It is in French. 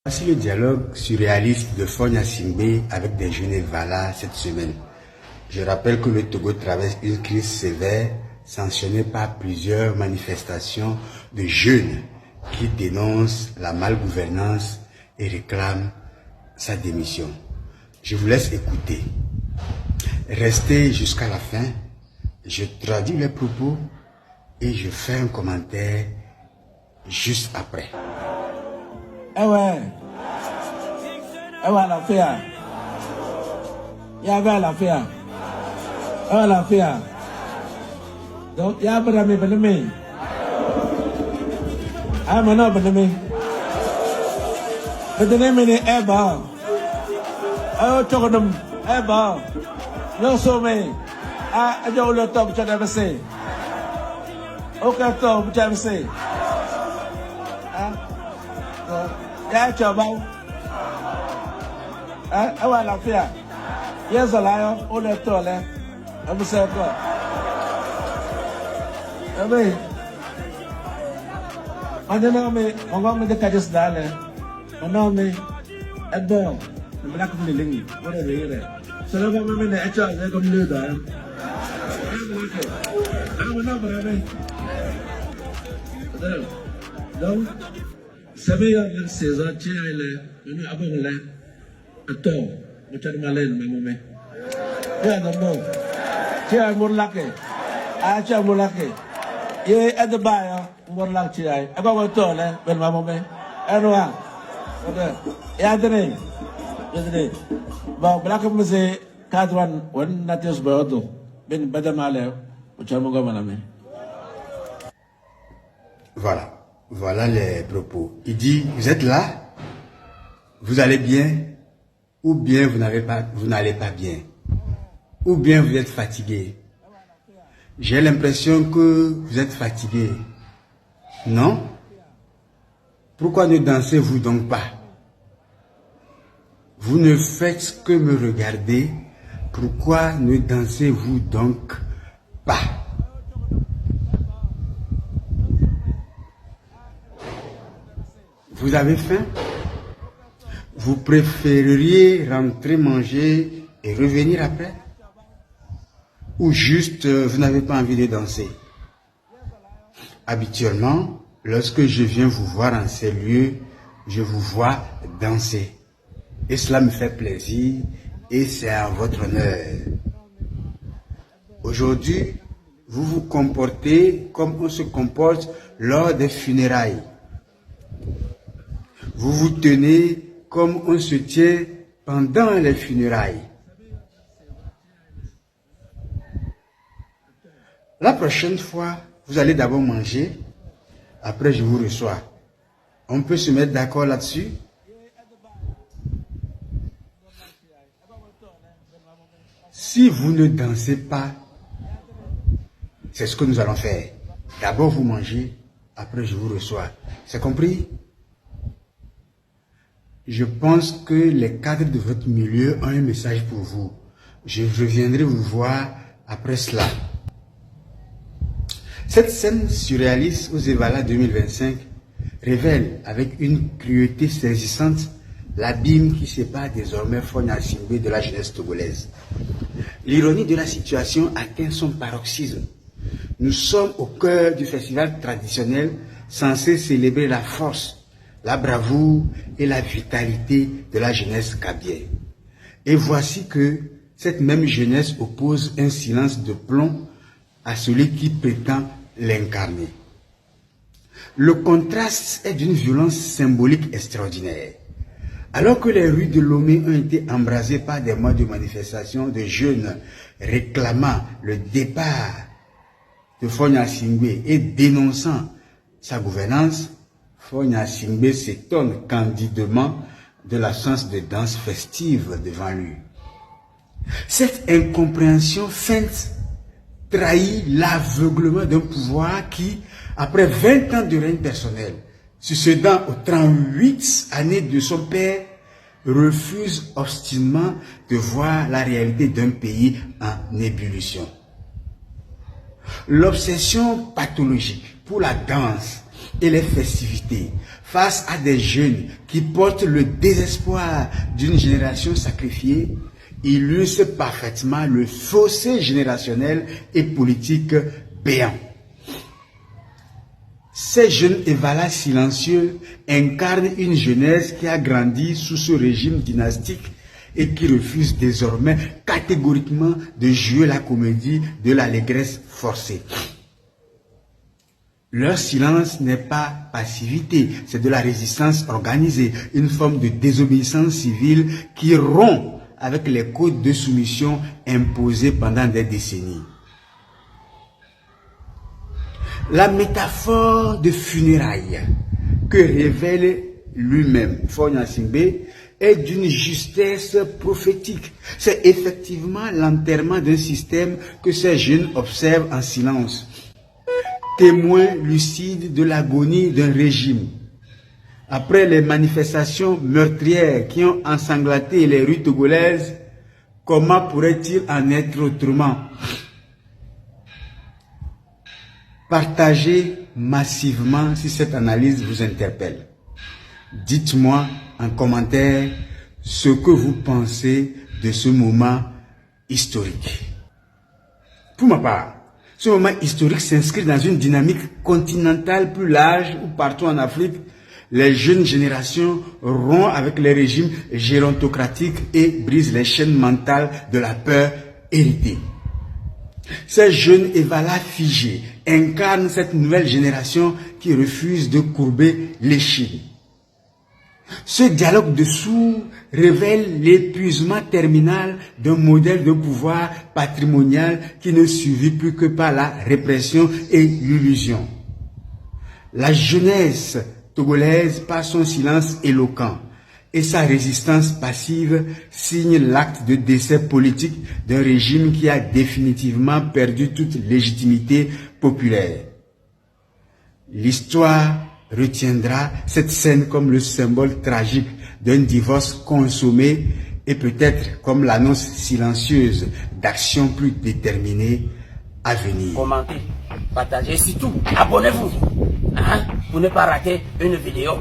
Voici le dialogue surréaliste de Fogna Singbe avec des jeunes Evala cette semaine. Je rappelle que le Togo traverse une crise sévère sanctionnée par plusieurs manifestations de jeunes qui dénoncent la malgouvernance et réclament sa démission. Je vous laisse écouter. Restez jusqu'à la fin. Je traduis les propos et je fais un commentaire juste après. Eh ouais, la fia. Il y avait la fia. La fia. Donc, il y a pas de mes. Ah, maintenant, pas de mes. Pas de mes, eh bah. Ah, tu connais, eh bah. Non, sommet. Ah, je le top, tu as passé. Aucun top, tu as passé. Ya chabao awa la fia ya zalayo o le tole amuse ko abe madana me ongo me de kadis dale ono me ebo me la ko le lingi o le re so le ko me ne acha le ko le da amuna bara me donc Sabi yang seza cile, ini apa mula? Atau macam mana ni mamume? Ya nampak, cile murlake, aja murlake. Ye ada bayar murlak cile. Apa betul le? Ben mamume? Erwa, ada. Ya ada ni, ada ni. Bawa belakang mesti kadran wan natius berado. Ben badamale, macam mana me? Voilà. Voilà les propos. Il dit, vous êtes là, vous allez bien, ou bien vous n'allez pas bien, ou bien vous êtes fatigué. J'ai l'impression que vous êtes fatigué. Non? Pourquoi ne dansez-vous donc pas? Vous ne faites que me regarder. Pourquoi ne dansez-vous donc pas? Vous avez faim? Vous préféreriez rentrer manger et revenir après? Ou juste vous n'avez pas envie de danser? Habituellement, lorsque je viens vous voir en ces lieux, je vous vois danser. Et cela me fait plaisir et c'est à votre honneur. Aujourd'hui, vous vous comportez comme on se comporte lors des funérailles. Vous vous tenez comme on se tient pendant les funérailles. La prochaine fois, vous allez d'abord manger, après je vous reçois. On peut se mettre d'accord là-dessus? Si vous ne dansez pas, c'est ce que nous allons faire. D'abord vous mangez, après je vous reçois. C'est compris? Je pense que les cadres de votre milieu ont un message pour vous. Je reviendrai vous voir après cela. Cette scène surréaliste aux Evala 2025 révèle avec une cruauté saisissante l'abîme qui sépare désormais Fogna Singbe de la jeunesse togolaise. L'ironie de la situation atteint son paroxysme. Nous sommes au cœur du festival traditionnel censé célébrer la force, la bravoure et la vitalité de la jeunesse kabylie. Et voici que cette même jeunesse oppose un silence de plomb à celui qui prétend l'incarner. Le contraste est d'une violence symbolique extraordinaire. Alors que les rues de Lomé ont été embrasées par des mois de manifestations de jeunes réclamant le départ de Fogna Singbe et dénonçant sa gouvernance, Fogna Singbe s'étonne candidement de l'absence de danse festive devant lui. Cette incompréhension feinte trahit l'aveuglement d'un pouvoir qui, après 20 ans de règne personnel, succédant aux 38 années de son père, refuse obstinément de voir la réalité d'un pays en ébullition. L'obsession pathologique pour la danse et les festivités face à des jeunes qui portent le désespoir d'une génération sacrifiée, illustre parfaitement le fossé générationnel et politique béant. Ces jeunes évalas silencieux incarnent une jeunesse qui a grandi sous ce régime dynastique et qui refuse désormais catégoriquement de jouer la comédie de l'allégresse forcée. Leur silence n'est pas passivité, c'est de la résistance organisée, une forme de désobéissance civile qui rompt avec les codes de soumission imposés pendant des décennies. La métaphore de funérailles que révèle lui-même Faure Gnassingbé est d'une justesse prophétique. C'est effectivement l'enterrement d'un système que ces jeunes observent en silence. Témoins lucides de l'agonie d'un régime. Après les manifestations meurtrières qui ont ensanglanté les rues togolaises, comment pourrait-il en être autrement? Partagez massivement si cette analyse vous interpelle. Dites-moi en commentaire ce que vous pensez de ce moment historique. Pour ma part, ce moment historique s'inscrit dans une dynamique continentale plus large où partout en Afrique, les jeunes générations rompent avec les régimes gérontocratiques et brisent les chaînes mentales de la peur héritée. Ces jeunes évalas figés incarnent cette nouvelle génération qui refuse de courber l'échine. Ce dialogue de sourds révèle l'épuisement terminal d'un modèle de pouvoir patrimonial qui ne survit plus que par la répression et l'illusion. La jeunesse togolaise, par son silence éloquent et sa résistance passive, signe l'acte de décès politique d'un régime qui a définitivement perdu toute légitimité populaire. L'histoire retiendra cette scène comme le symbole tragique d'un divorce consommé et peut-être comme l'annonce silencieuse d'actions plus déterminées à venir. Commentez, partagez, surtout abonnez-vous pour ne pas rater une vidéo.